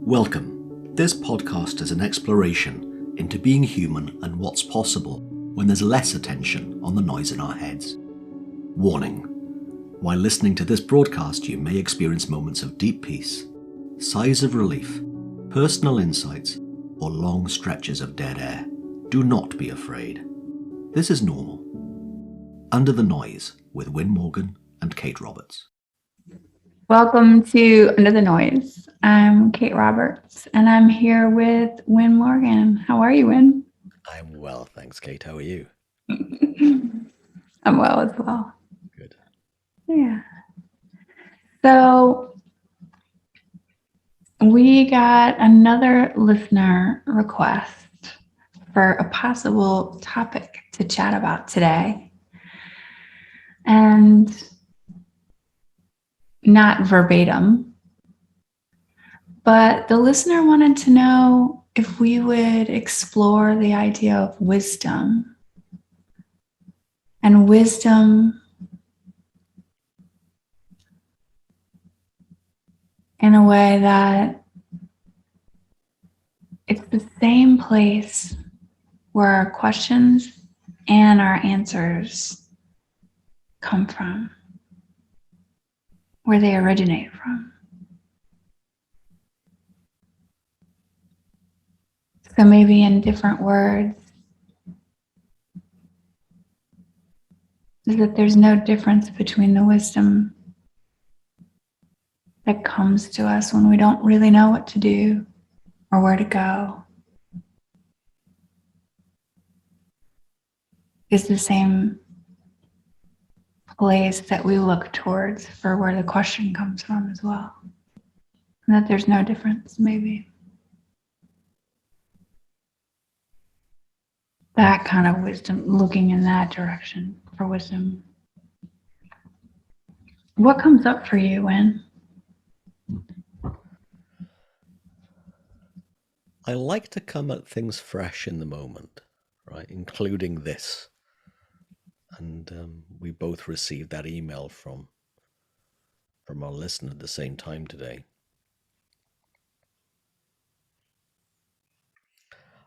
Welcome. This podcast is an exploration into being human and what's possible when there's less attention on the noise in our heads. Warning. While listening to this broadcast, you may experience moments of deep peace, sighs of relief, personal insights, or long stretches of dead air. Do not be afraid. This is normal. Under the Noise with Wyn Morgan and Kate Roberts. Welcome to Under the Noise. I'm Kate Roberts, and I'm here with Wyn Morgan. How are you, Wyn? I'm well, thanks, Kate. How are you? I'm well as well. Good. Yeah. So we got another listener request for a possible topic to chat about today. And not verbatim, but the listener wanted to know if we would explore the idea of wisdom and wisdom in a way that it's the same place where our questions and our answers come from, where they originate from. So maybe in different words, is that there's no difference between the wisdom that comes to us when we don't really know what to do or where to go. Is the same place that we look towards for where the question comes from as well. And that there's no difference, maybe. That kind of wisdom, looking in that direction for wisdom. What comes up for you, Wyn? I like to come at things fresh in the moment, right? Including this. And we both received that email from our listener at the same time today.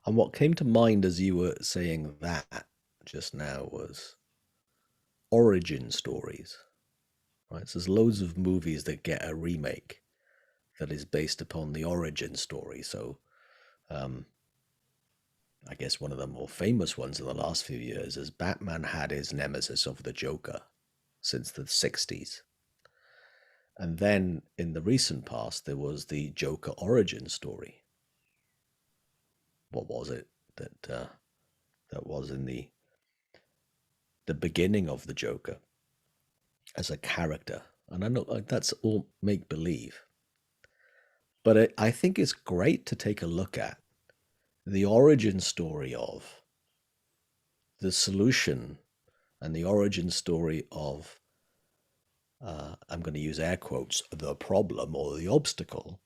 And what came to mind as you were saying that just now was origin stories, right? So there's loads of movies that get a remake that is based upon the origin story. So I guess one of the more famous ones in the last few years is Batman had his nemesis of the Joker since the 60s. And then in the recent past, there was the Joker origin story. What was it that was in the beginning of the Joker as a character? And I know that's all make-believe. But I think it's great to take a look at the origin story of the solution and the origin story of, I'm going to use air quotes, the problem or the obstacle,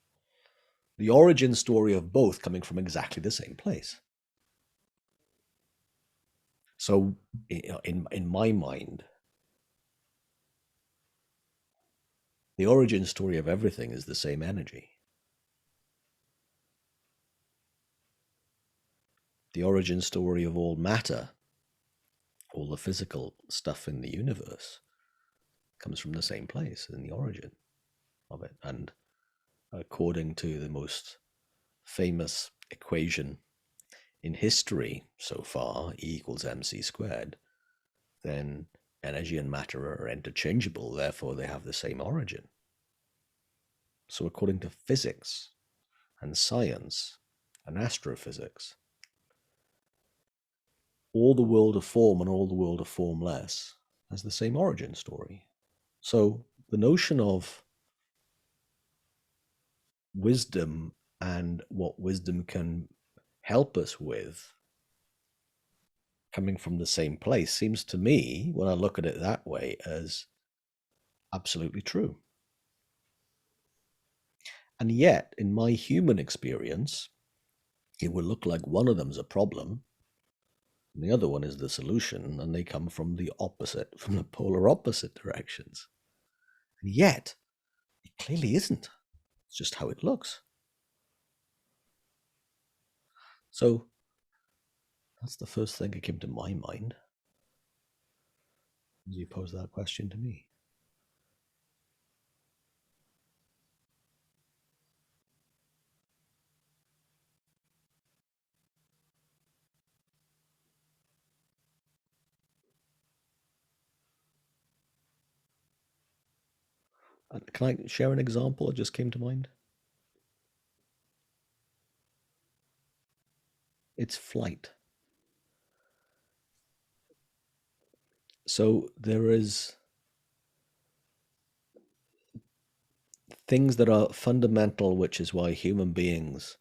the origin story of both coming from exactly the same place. So in my mind, the origin story of everything is the same energy. The origin story of all matter, all the physical stuff in the universe, comes from the same place in the origin of it. And according to the most famous equation in history so far, E equals mc squared, then energy and matter are interchangeable, therefore they have the same origin. So according to physics and science and astrophysics, all the world of form and all the world of formless has the same origin story. So the notion of wisdom and what wisdom can help us with coming from the same place seems to me, when I look at it that way, as absolutely true. And yet, in my human experience, it would look like one of them's a problem and the other one is the solution, and they come from the polar opposite directions. And yet, it clearly isn't. It's just how it looks. So that's the first thing that came to my mind as you posed that question to me. Can I share an example that just came to mind? It's flight. So there is things that are fundamental, which is why human beings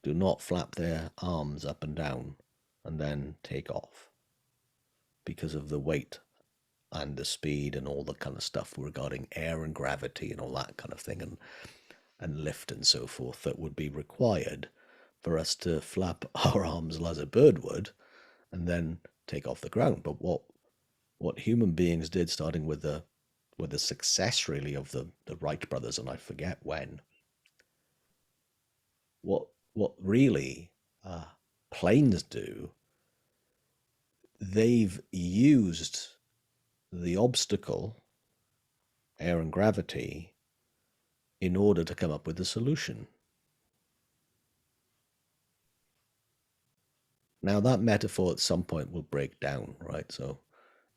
do not flap their arms up and down and then take off because of the weight and the speed and all the kind of stuff regarding air and gravity and all that kind of thing, and lift and so forth that would be required for us to flap our arms as a bird would and then take off the ground. But what human beings did, starting with the success really of the Wright brothers, and I forget when, what really planes do, they've used the obstacle, air and gravity, in order to come up with a solution. Now, that metaphor at some point will break down, right? So,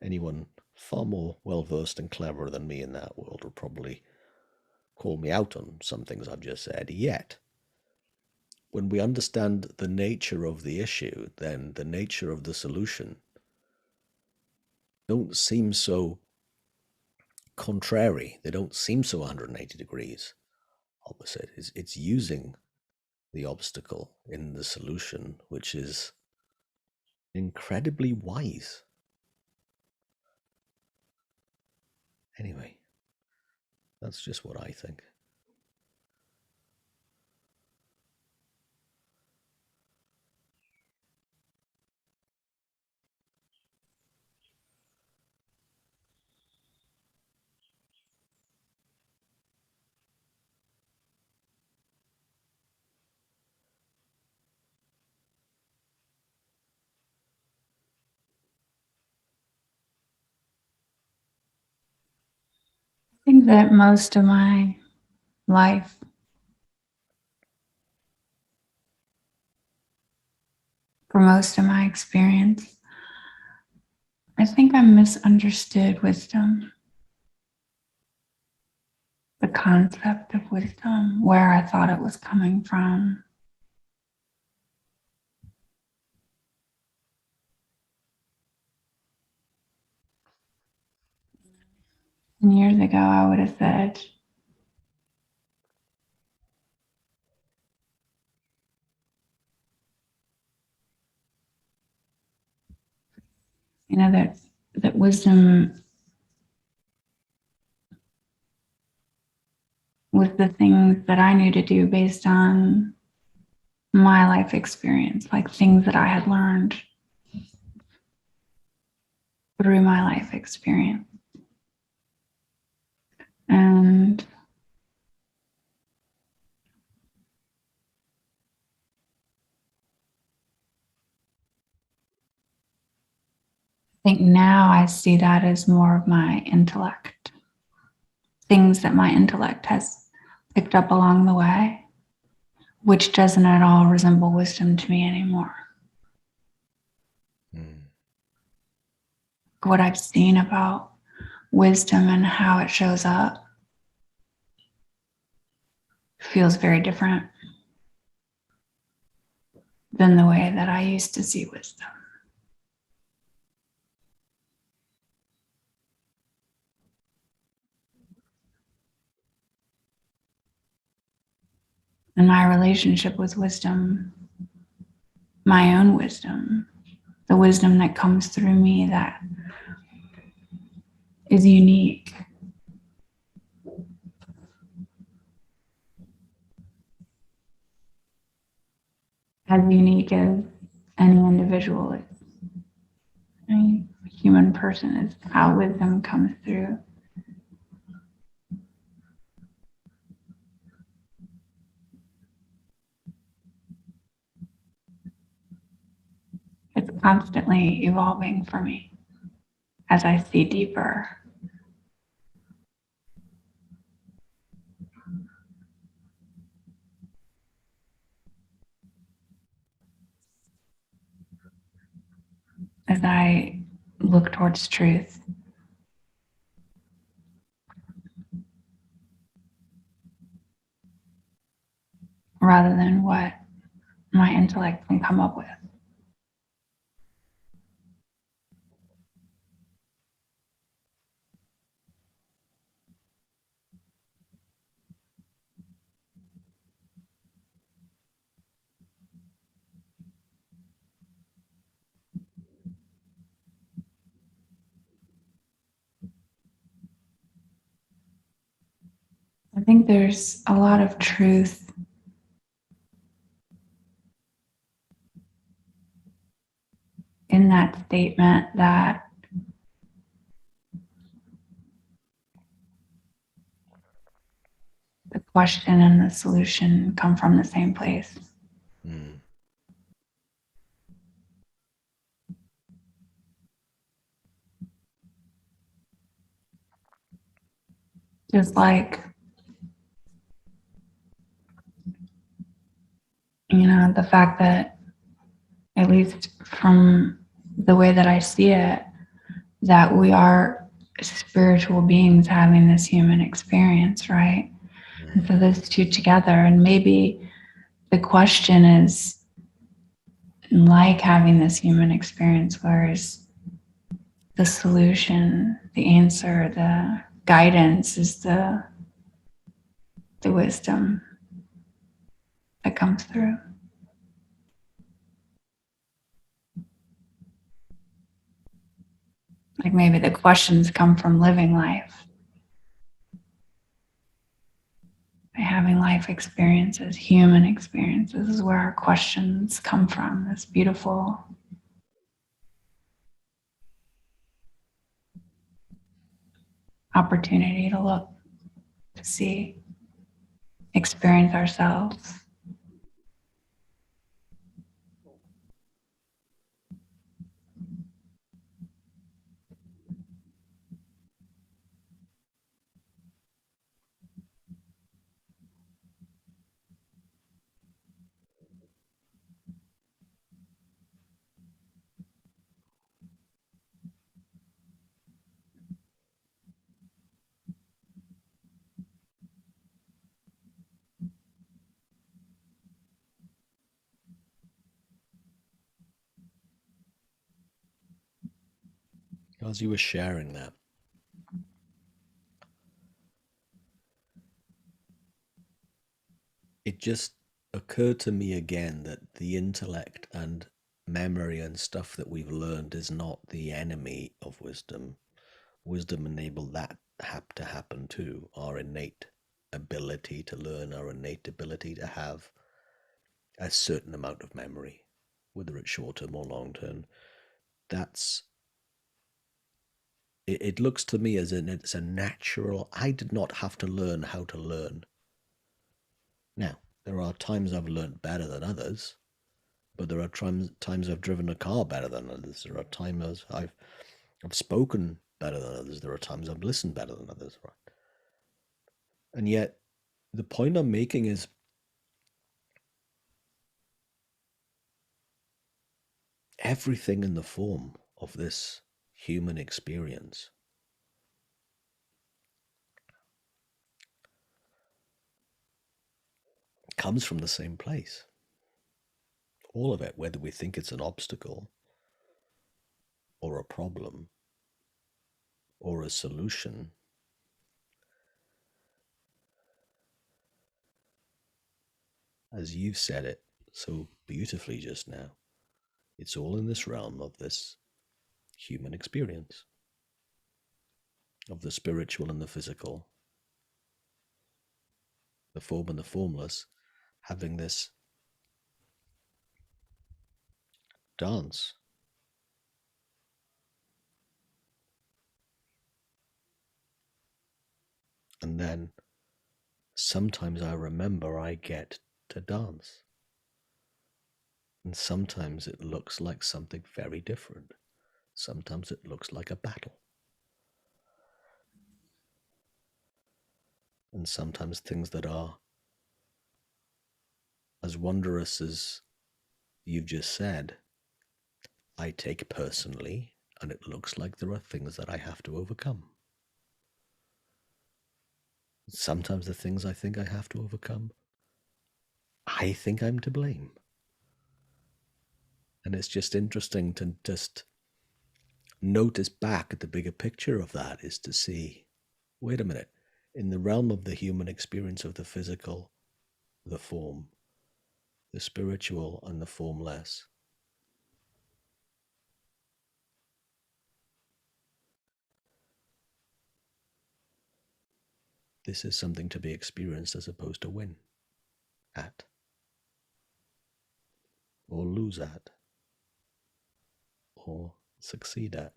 anyone far more well versed and clever than me in that world will probably call me out on some things I've just said. Yet, when we understand the nature of the issue, then the nature of the solution don't seem so contrary. They don't seem so 180 degrees opposite. It's using the obstacle in the solution, which is incredibly wise. Anyway, that's just what I think. I think that most of my life, for most of my experience, I think I misunderstood wisdom, the concept of wisdom, where I thought it was coming from. And years ago, I would have said, that wisdom was the things that I knew to do based on my life experience, like things that I had learned through my life experience. And I think now I see that as more of my intellect, things that my intellect has picked up along the way, which doesn't at all resemble wisdom to me anymore. What I've seen about wisdom and how it shows up feels very different than the way that I used to see wisdom. And my relationship with wisdom, my own wisdom, the wisdom that comes through me that is unique. As unique as any individual is. Any human person is how wisdom comes through. constantly evolving for me as I see deeper. As I look towards truth. Rather than what my intellect can come up with. I think there's a lot of truth in that statement that the question and the solution come from the same place. Mm. Just like, the fact that, at least from the way that I see it, that we are spiritual beings having this human experience, right? Mm. And so those two together, and maybe the question is like having this human experience, whereas the solution, the answer, the guidance is the wisdom that comes through. Like maybe the questions come from living life, by having life experiences, human experiences is where our questions come from. This beautiful opportunity to look, to see, experience ourselves. As you were sharing that, it just occurred to me again that the intellect and memory and stuff that we've learned is not the enemy of wisdom. Wisdom enabled that to happen too. Our innate ability to learn, our innate ability to have a certain amount of memory, whether it's short term or long term. That's it looks to me as in it's a natural. I did not have to learn how to learn. Now, there are times I've learned better than others, but there are times I've driven a car better than others. There are times I've spoken better than others. There are times I've listened better than others, right? And yet, the point I'm making is everything in the form of this human experience comes from the same place. All of it, whether we think it's an obstacle or a problem or a solution, as you've said it so beautifully just now, it's all in this realm of this human experience, of the spiritual and the physical, the form and the formless, having this dance. And then sometimes I remember I get to dance. And sometimes it looks like something very different. Sometimes it looks like a battle. And sometimes things that are as wondrous as you've just said, I take personally, and it looks like there are things that I have to overcome. Sometimes the things I think I have to overcome, I think I'm to blame. And it's just interesting to just notice back at the bigger picture of that, is to see, wait a minute, in the realm of the human experience of the physical, the form, the spiritual, and the formless, this is something to be experienced as opposed to win at, or lose at, or succeed at.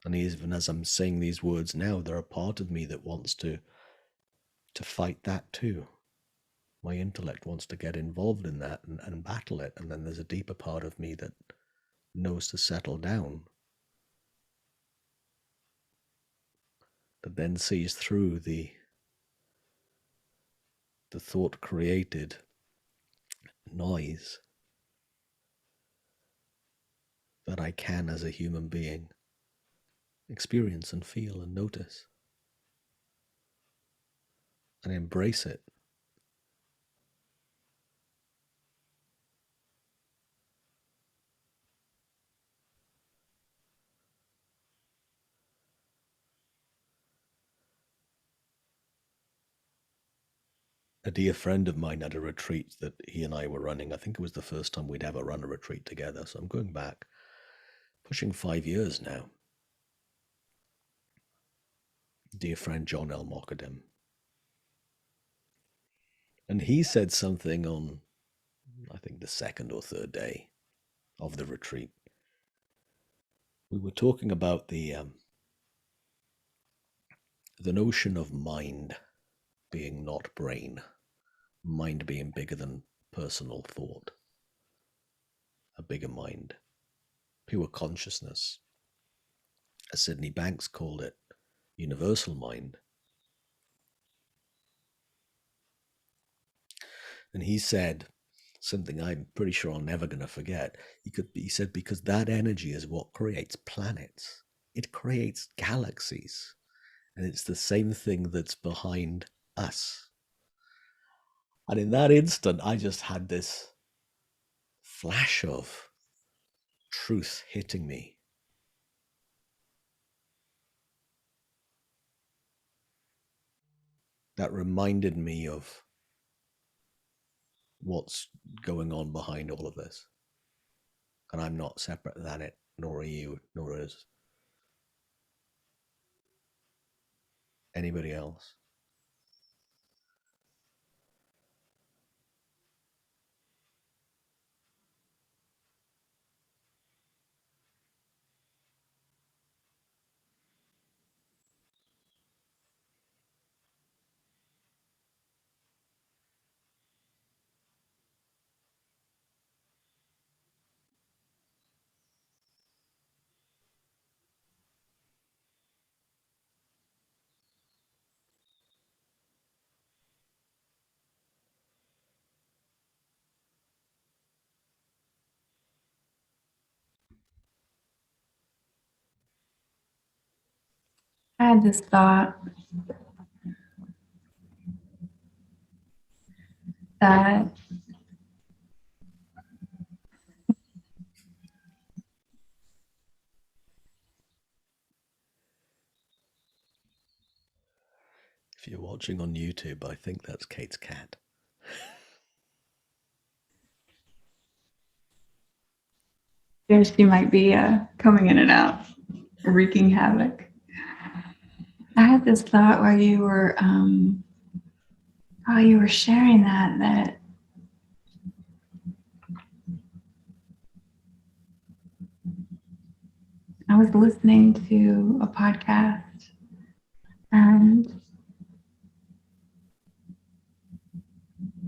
And even as I'm saying these words now, there are part of me that wants to fight that too. My intellect wants to get involved in that and battle it. And then there's a deeper part of me that knows to settle down, that then sees through the thought created noise that I can, as a human being, experience and feel and notice, and embrace it. A dear friend of mine had a retreat that he and I were running. I think it was the first time we'd ever run a retreat together. So I'm going back, pushing 5 years now. Dear friend John L. Mockadam. And he said something on, I think, the second or third day of the retreat. We were talking about the notion of mind being not brain, mind being bigger than personal thought, a bigger mind, pure consciousness. As Sydney Banks called it, universal mind. And he said something I'm pretty sure I'm never going to forget. He said, because that energy is what creates planets. It creates galaxies. And it's the same thing that's behind us. And in that instant, I just had this flash of truth hitting me. That reminded me of what's going on behind all of this. And I'm not separate than it, nor are you, nor is anybody else. I had this thought that If you're watching on YouTube, I think that's Kate's cat. she might be coming in and out, wreaking havoc. I had this thought while you were sharing that I was listening to a podcast, And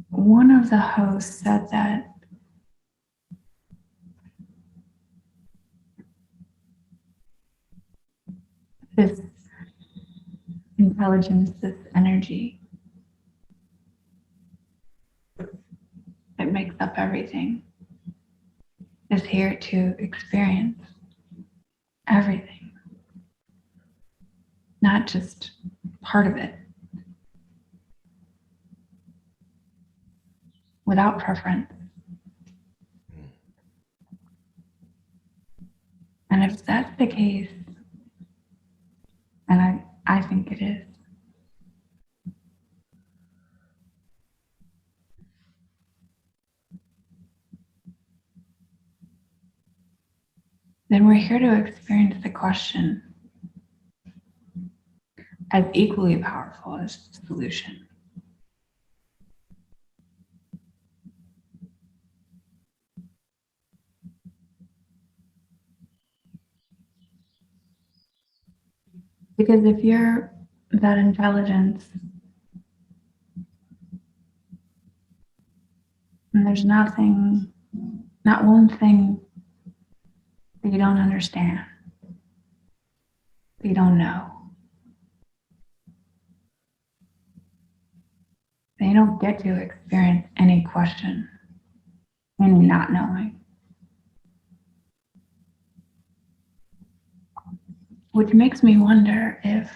one of the hosts said that this intelligence, this energy that makes up everything, is here to experience everything, not just part of it, without preference. And if that's the case, and I think it is, then we're here to experience the question as equally powerful as the solution. Because if you're that intelligence, and there's nothing, not one thing that you don't understand, that you don't know, then you don't get to experience any question, any not knowing. Which makes me wonder if,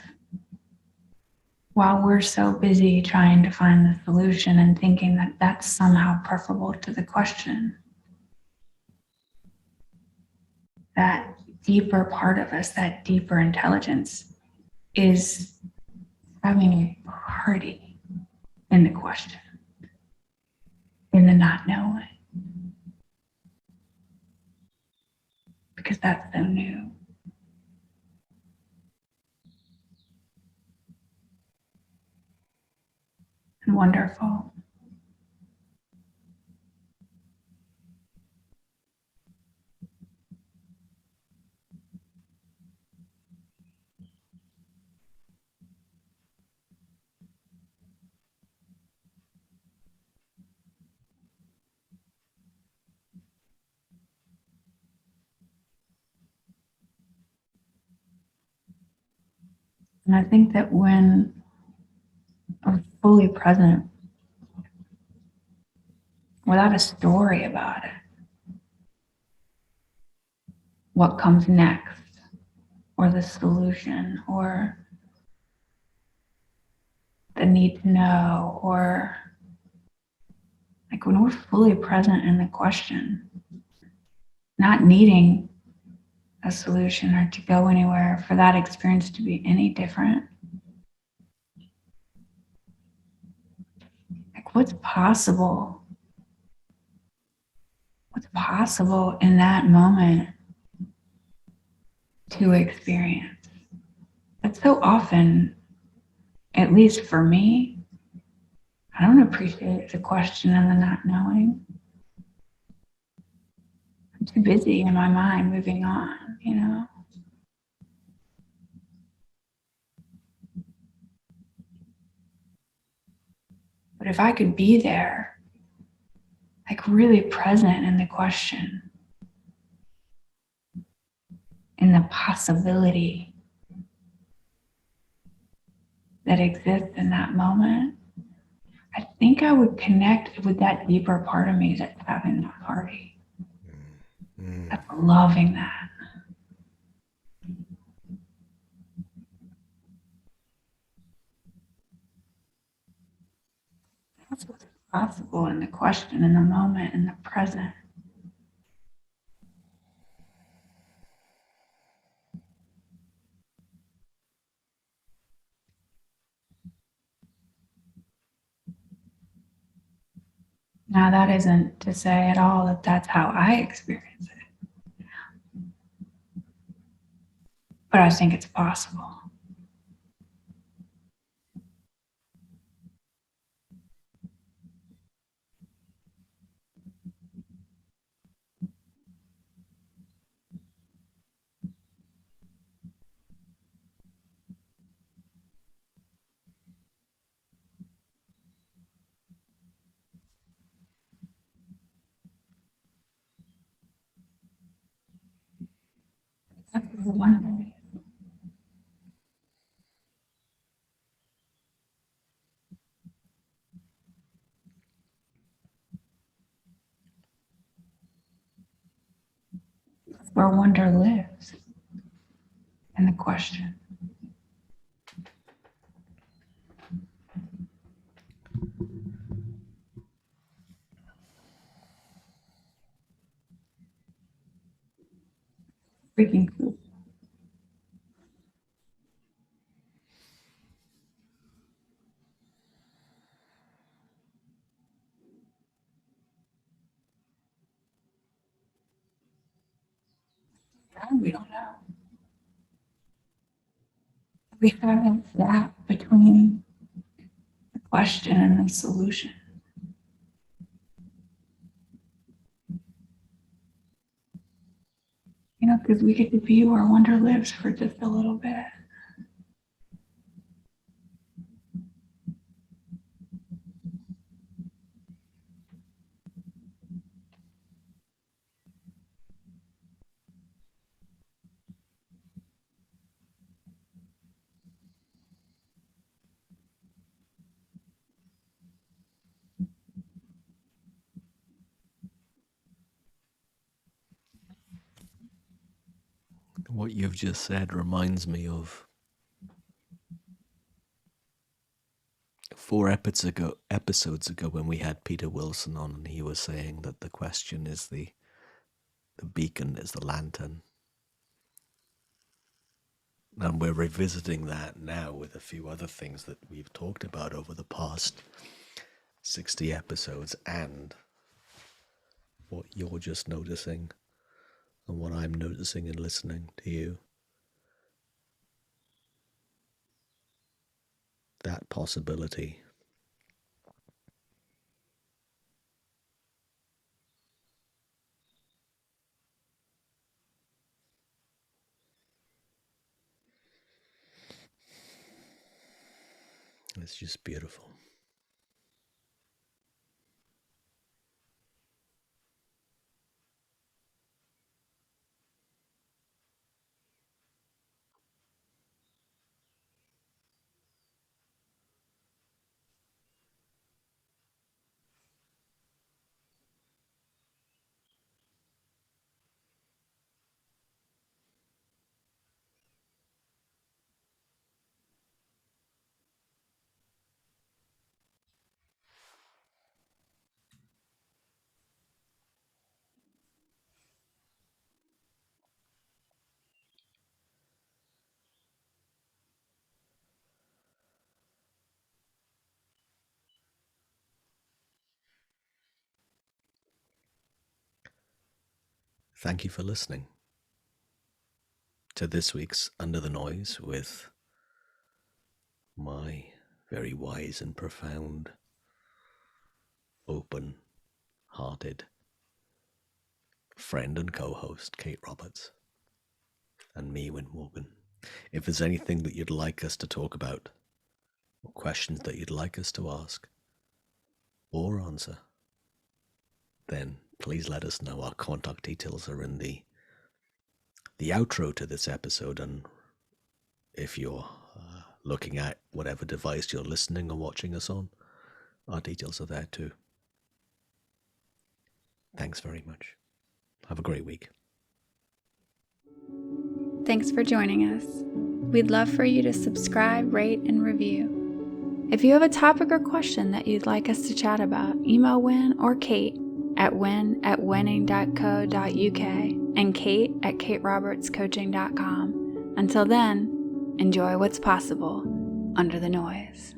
while we're so busy trying to find the solution and thinking that that's somehow preferable to the question, that deeper part of us, that deeper intelligence, is having a party in the question, in the not knowing, because that's so new. And wonderful. And I think that when I'm fully present, without a story about it, what comes next, or the solution, or the need to know, or like when we're fully present in the question, not needing a solution or to go anywhere for that experience to be any different. Like what's possible? What's possible in that moment to experience? But so often, at least for me, I don't appreciate the question and the not knowing. I'm too busy in my mind moving on, you know? But if I could be there, like really present in the question, in the possibility that exists in that moment, I think I would connect with that deeper part of me that's having that party. That's loving that. That's what's possible in the question, in the moment, in the present. Now, that isn't to say at all that that's how I experience it, but I think it's possible. wonder. Where wonder lives. And the question. Freaking cool. We don't know. We have that between the question and the solution. You know, because we get to be where wonder lives for just a little bit. What you've just said reminds me of 4 episodes ago when we had Peter Wilson on, and he was saying that the question is the beacon is the lantern. And we're revisiting that now with a few other things that we've talked about over the past 60 episodes, and what you're just noticing and what I'm noticing and listening to you. That possibility. It's just beautiful. Thank you for listening to this week's Under the Noise with my very wise and profound, open-hearted friend and co-host, Kate Roberts, and me, Wyn Morgan. If there's anything that you'd like us to talk about, or questions that you'd like us to ask or answer, then please let us know. Our contact details are in the outro to this episode, and if you're looking at whatever device you're listening or watching us on, our details are there too. Thanks very much. Have a great week. Thanks for joining us. We'd love for you to subscribe, rate, and review. If you have a topic or question that you'd like us to chat about, email Wyn or Kate at wyn@winning.co.uk and Kate at katerobertscoaching.com. Until then, enjoy what's possible under the noise.